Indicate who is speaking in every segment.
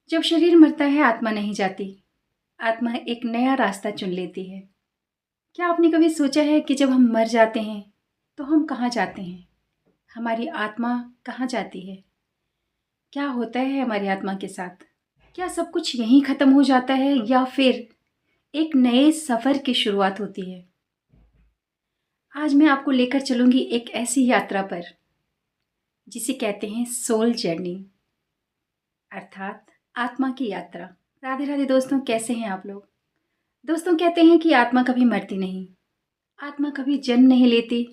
Speaker 1: जब शरीर मरता है आत्मा नहीं जाती। आत्मा एक नया रास्ता चुन लेती है। क्या आपने कभी सोचा है कि जब हम मर जाते हैं तो हम कहाँ जाते हैं? हमारी आत्मा कहाँ जाती है? क्या होता है हमारी आत्मा के साथ? क्या सब कुछ यहीं ख़त्म हो जाता है या फिर एक नए सफ़र की शुरुआत होती है? आज मैं आपको लेकर चलूँगी एक ऐसी यात्रा पर जिसे कहते हैं सोल जर्नी, अर्थात आत्मा की यात्रा। राधे राधे दोस्तों, कैसे हैं आप लोग? दोस्तों, कहते हैं कि आत्मा कभी मरती नहीं, आत्मा कभी जन्म नहीं लेती।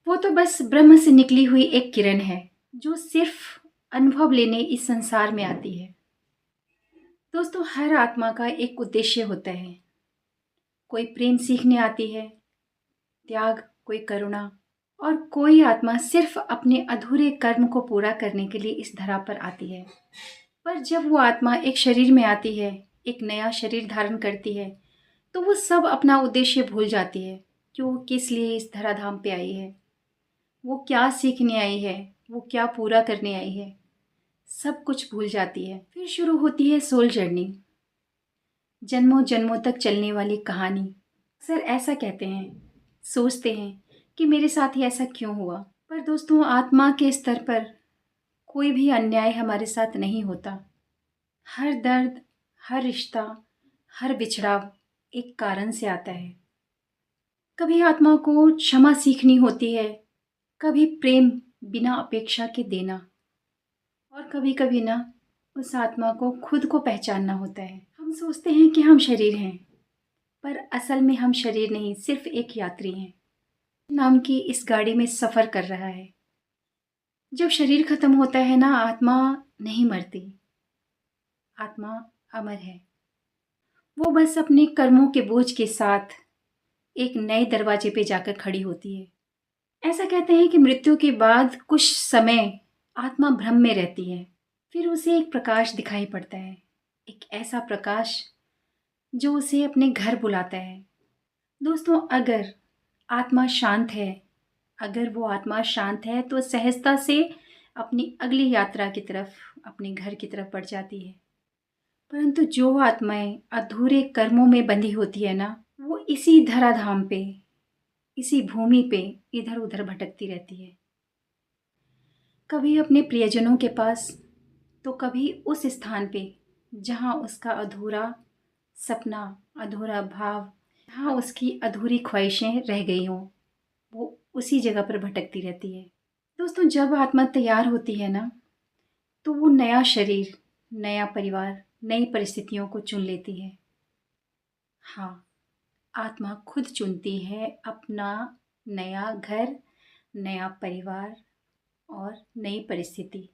Speaker 1: वो तो बस ब्रह्म से निकली हुई एक किरण है जो सिर्फ अनुभव लेने इस संसार में आती है। दोस्तों, हर आत्मा का एक उद्देश्य होता है। कोई प्रेम सीखने आती है, त्याग, कोई करुणा, और कोई आत्मा सिर्फ अपने अधूरे कर्म को पूरा करने के लिए इस धरा पर आती है। पर जब वो आत्मा एक शरीर में आती है, एक नया शरीर धारण करती है, तो वो सब अपना उद्देश्य भूल जाती है कि वो किस लिए इस धराधाम पे आई है, वो क्या सीखने आई है, वो क्या पूरा करने आई है। सब कुछ भूल जाती है। फिर शुरू होती है सोल जर्नी, जन्मों जन्मों तक चलने वाली कहानी। अक्सर ऐसा कहते हैं, सोचते हैं कि मेरे साथ ही ऐसा क्यों हुआ। पर दोस्तों, आत्मा के स्तर पर कोई भी अन्याय हमारे साथ नहीं होता। हर दर्द, हर रिश्ता, हर बिछड़ाव एक कारण से आता है। कभी आत्मा को क्षमा सीखनी होती है, कभी प्रेम बिना अपेक्षा के देना, और कभी कभी ना उस आत्मा को खुद को पहचानना होता है। हम सोचते हैं कि हम शरीर हैं, पर असल में हम शरीर नहीं, सिर्फ एक यात्री हैं नाम की इस गाड़ी में सफ़र कर रहा है। जब शरीर खत्म होता है ना, आत्मा नहीं मरती, आत्मा अमर है। वो बस अपने कर्मों के बोझ के साथ एक नए दरवाजे पे जाकर खड़ी होती है। ऐसा कहते हैं कि मृत्यु के बाद कुछ समय आत्मा भ्रम में रहती है, फिर उसे एक प्रकाश दिखाई पड़ता है, एक ऐसा प्रकाश जो उसे अपने घर बुलाता है। दोस्तों, अगर आत्मा शांत है, अगर वो आत्मा शांत है तो सहजता से अपनी अगली यात्रा की तरफ, अपने घर की तरफ बढ़ जाती है। परंतु जो आत्माएं अधूरे कर्मों में बंधी होती है ना, वो इसी धराधाम पे, इसी भूमि पे इधर उधर भटकती रहती है। कभी अपने प्रियजनों के पास, तो कभी उस स्थान पे जहाँ उसका अधूरा सपना, अधूरा भाव, जहाँ उसकी अधूरी ख्वाहिशें रह गई हों, वो उसी जगह पर भटकती रहती है। दोस्तों, जब आत्मा तैयार होती है ना, तो वो नया शरीर, नया परिवार, नई परिस्थितियों को चुन लेती है। हाँ, आत्मा खुद चुनती है अपना नया घर, नया परिवार और नई परिस्थिति।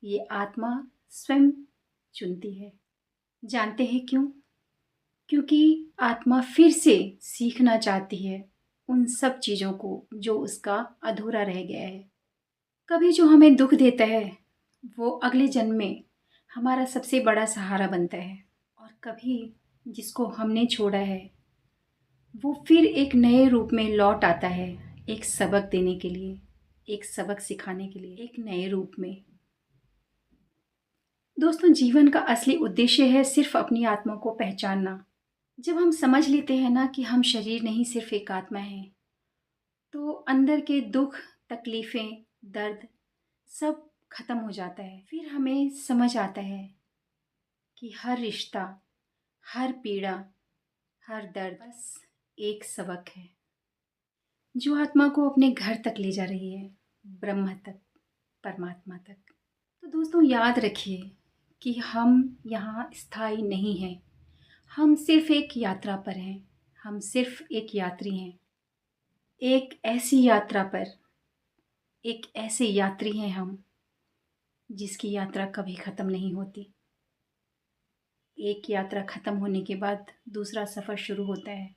Speaker 1: ये आत्मा स्वयं चुनती है। जानते हैं क्यों? क्योंकि आत्मा फिर से सीखना चाहती है उन सब चीज़ों को जो उसका अधूरा रह गया है। कभी जो हमें दुख देता है वो अगले जन्म में हमारा सबसे बड़ा सहारा बनता है, और कभी जिसको हमने छोड़ा है वो फिर एक नए रूप में लौट आता है, एक सबक देने के लिए, एक सबक सिखाने के लिए, एक नए रूप में। दोस्तों, जीवन का असली उद्देश्य है सिर्फ अपनी आत्मा को पहचानना। जब हम समझ लेते हैं ना कि हम शरीर नहीं, सिर्फ एक आत्मा है, तो अंदर के दुख, तकलीफ़ें, दर्द सब खत्म हो जाता है। फिर हमें समझ आता है कि हर रिश्ता, हर पीड़ा, हर दर्द बस एक सबक है जो आत्मा को अपने घर तक ले जा रही है, ब्रह्म तक, परमात्मा तक। तो दोस्तों, याद रखिए कि हम यहाँ स्थायी नहीं हैं। हम सिर्फ एक यात्रा पर हैं, हम सिर्फ एक यात्री हैं। एक ऐसी यात्रा पर, एक ऐसे यात्री हैं हम जिसकी यात्रा कभी ख़त्म नहीं होती। एक यात्रा ख़त्म होने के बाद दूसरा सफ़र शुरू होता है।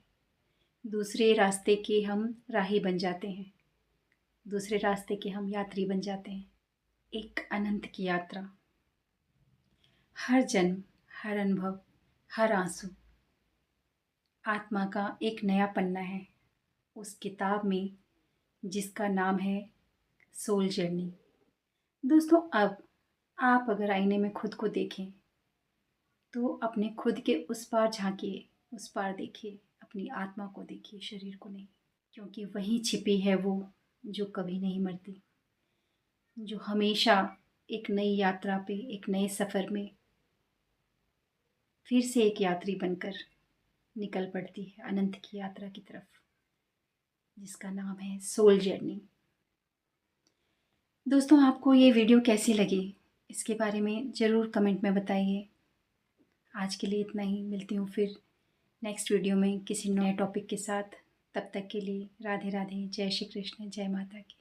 Speaker 1: दूसरे रास्ते के हम राही बन जाते हैं, दूसरे रास्ते के हम यात्री बन जाते हैं। एक अनंत की यात्रा। हर जन्म, हर अनुभव, हर आंसू आत्मा का एक नया पन्ना है उस किताब में जिसका नाम है सोल जर्नी। दोस्तों, अब आप अगर आईने में खुद को देखें तो अपने खुद के उस पार झांकिए, उस पार देखिए, अपनी आत्मा को देखिए, शरीर को नहीं। क्योंकि वहीं छिपी है वो जो कभी नहीं मरती, जो हमेशा एक नई यात्रा पे, एक नए सफ़र में फिर से एक यात्री बनकर निकल पड़ती है अनंत की यात्रा की तरफ, जिसका नाम है सोल जर्नी। दोस्तों, आपको ये वीडियो कैसी लगी इसके बारे में ज़रूर कमेंट में बताइए। आज के लिए इतना ही, मिलती हूँ फिर नेक्स्ट वीडियो में किसी नए टॉपिक के साथ। तब तक के लिए राधे राधे, जय श्री कृष्ण, जय माता की।